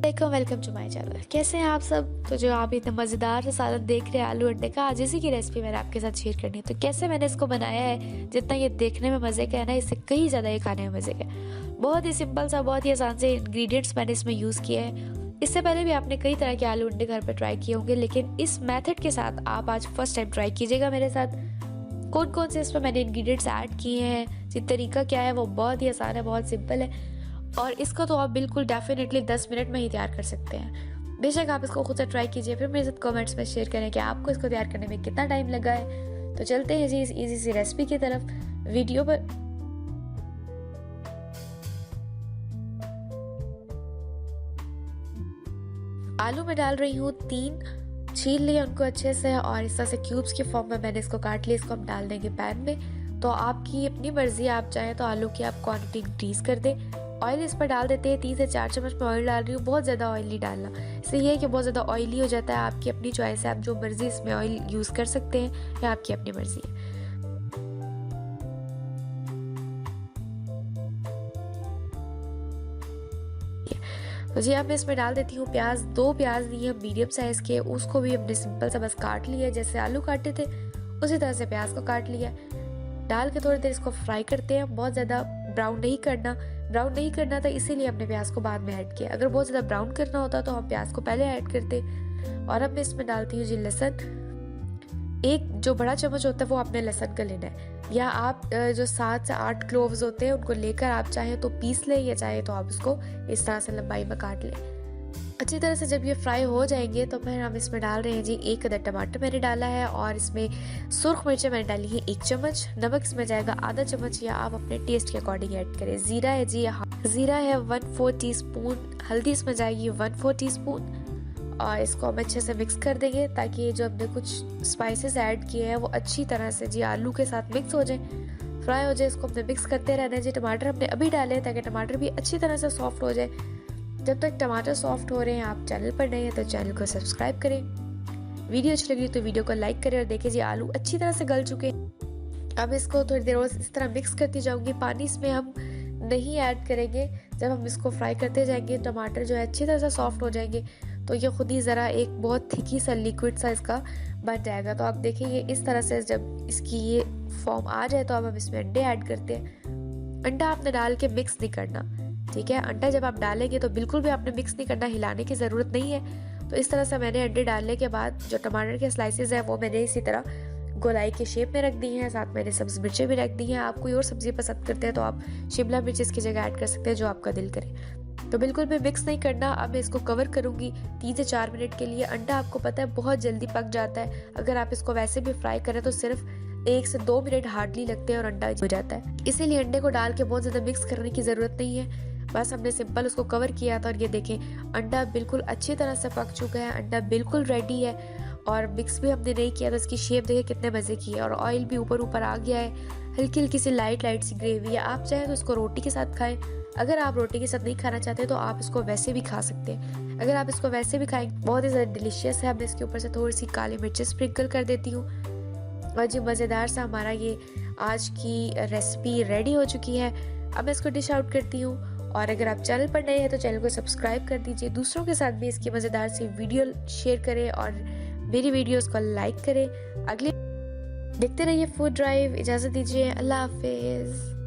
अस्सलामुअलैकुम, welcome to my channel. कैसे हैं आप सब? तो जो आप इतने मज़ेदार से सालन देख रहे हैं आलू अंडे का, आज इसी की रेसिपी मैंने आपके साथ शेयर करनी है। तो कैसे मैंने इसको बनाया है, जितना ये देखने में मज़े का है ना, इससे कहीं ज़्यादा ये खाने में मज़े का है। बहुत ही सिंपल सा, बहुत ही आसान से इंग्रेडिएंट्स मैंने इसमें यूज़ किए हैं। इससे पहले भी आपने कई तरह के आलू अंडे घर पर ट्राई किए होंगे, लेकिन इस मेथड के साथ आप आज फर्स्ट टाइम ट्राई कीजिएगा मेरे साथ। कौन कौन से इसमें मैंने इंग्रेडिएंट्स ऐड किए हैं, जी तरीका क्या है, वो बहुत ही आसान है, बहुत सिंपल है। और इसको तो आप बिल्कुल डेफिनेटली 10 मिनट में ही तैयार कर सकते हैं। बेशक आप इसको खुद से ट्राई कीजिए, फिर मेरे साथ कमेंट्स में शेयर करें कि आपको इसको तैयार करने में कितना टाइम लगा है। तो चलते हैं जी इस इजी सी रेसिपी की तरफ। वीडियो पर आलू में डाल रही हूँ 3, छील लिया उनको अच्छे से और इस तरह से क्यूब्स के फॉर्म में मैंने इसको काट लिया। इसको हम डाल देंगे पैन में। तो आपकी अपनी मर्जी, आप चाहें तो आलू की आप क्वांटिटी इंक्रीज कर दें। ऑयल इस पर डाल देते हैं। 3 से 4 चम्मच में ऑयल डाल रही हूँ, बहुत ज़्यादा ऑयल नहीं डालना। इससे ये है कि बहुत ज़्यादा ऑयली हो जाता है। आपकी अपनी चॉइस है, आप जो मर्जी इसमें ऑयल यूज़ कर सकते हैं, या आपकी अपनी मर्जी है। तो जी अब मैं इसमें डाल देती हूँ प्याज। 2 प्याज ली है मीडियम साइज़ के, उसको भी हमने सिंपल सा बस काट लिया, जैसे आलू काटे थे उसी तरह से प्याज को काट लिया। डाल के थोड़ी देर इसको फ्राई करते हैं। बहुत ज़्यादा ब्राउन नहीं करना था, इसीलिए हमने प्याज को बाद में ऐड किया। अगर बहुत ज़्यादा ब्राउन करना होता तो हम प्याज को पहले ऐड करते। और अब मैं इसमें डालती हूँ जी लहसुन। एक जो बड़ा चम्मच होता है वो आपने लहसुन का लेना है, या आप जो 7 से 8 क्लोव्स होते हैं उनको लेकर आप चाहें तो पीस लें, या चाहे तो आप उसको इस तरह से लंबाई में काट लें। अच्छी तरह से जब ये फ्राई हो जाएंगे तो फिर हम इसमें डाल रहे हैं जी 1 अदद टमाटर मैंने डाला है, और इसमें सुर्ख मिर्चें मैंने डाली है 1 चम्मच। नमक इसमें जाएगा आधा चम्मच, या आप अपने टेस्ट के अकॉर्डिंग ऐड करें। जीरा है जी, जीरा है 1/4 टीस्पून। हल्दी इसमें जाएगी 1/4 टीस्पून। और इसको हम अच्छे से मिक्स कर देंगे ताकि ये जो हमने कुछ स्पाइसेस ऐड किए हैं वो अच्छी तरह से जी आलू के साथ मिक्स हो जाए, फ्राई हो जाए। इसको हमने मिक्स करते रहना है जी। टमाटर हमने अभी डाले हैं ताकि टमाटर भी अच्छी तरह से सॉफ्ट हो जाए। जब तक टमाटर सॉफ्ट हो रहे हैं, आप चैनल पर नए हैं तो चैनल को सब्सक्राइब करें। वीडियो अच्छी लगी तो वीडियो को लाइक करें, और देखिए जी आलू अच्छी तरह से गल चुके हैं। अब इसको थोड़ी देर और इस तरह मिक्स करती जाऊंगी। पानी इसमें हम नहीं ऐड करेंगे। जब हम इसको फ्राई करते जाएंगे, टमाटर जो है अच्छी तरह से सॉफ्ट हो जाएंगे, तो ये खुद ही ज़रा एक बहुत थिकी सा लिक्विड सा इसका बन जाएगा। तो आप देखिए ये इस तरह से जब इसकी ये फॉर्म आ जाए तो अब हम इसमें अंडे ऐड करते हैं। अंडा आपने डाल के मिक्स नहीं करना, ठीक है। अंडा जब आप डालेंगे तो बिल्कुल भी आपने मिक्स नहीं करना, हिलाने की ज़रूरत नहीं है। तो इस तरह से मैंने अंडे डालने के बाद जो टमाटर के स्लाइसेस हैं वो मैंने इसी तरह गोलाई के शेप में रख दी हैं। साथ मैंने सब्ज़ी मिर्चें भी रख दी हैं। आप कोई और सब्ज़ी पसंद करते हैं तो आप शिमला मिर्च इसकी जगह ऐड कर सकते हैं, जो आपका दिल करे। तो बिल्कुल भी मिक्स नहीं करना। अब मैं इसको कवर करूंगी 3 से 4 मिनट के लिए। अंडा आपको पता है बहुत जल्दी पक जाता है। अगर आप इसको वैसे भी फ्राई करें तो सिर्फ 1 से 2 मिनट हार्डली लगते हैं और अंडा हो जाता है। इसीलिए अंडे को डाल के बहुत ज़्यादा मिक्स करने की ज़रूरत नहीं है। बस हमने सिंपल उसको कवर किया था, और ये देखें अंडा बिल्कुल अच्छी तरह से पक चुका है। अंडा बिल्कुल रेडी है, और मिक्स भी हमने नहीं किया। तो इसकी शेप देखें कितने मज़े की है, और ऑयल भी ऊपर आ गया है। हल्की हल्की सी लाइट सी ग्रेवी है। आप चाहें तो इसको रोटी के साथ खाएं। अगर आप रोटी के साथ नहीं खाना चाहते तो आप इसको वैसे भी खा सकते हैं। अगर आप इसको वैसे भी खाएंगे बहुत ही ज़्यादा डिलीशियस है। मैं इसके ऊपर से थोड़ी सी काली मिर्चें स्प्रिंकल कर देती हूँ। और जी मज़ेदार सा हमारा ये आज की रेसिपी रेडी हो चुकी है। अब मैं इसको डिश आउट करती हूँ। और अगर आप चैनल पर नए हैं तो चैनल को सब्सक्राइब कर दीजिए। दूसरों के साथ भी इसकी मज़ेदार सी वीडियो शेयर करें, और मेरी वीडियोस को लाइक करें। अगले देखते रहिए फूड ड्राइव। इजाज़त दीजिए, अल्लाह हाफिज़।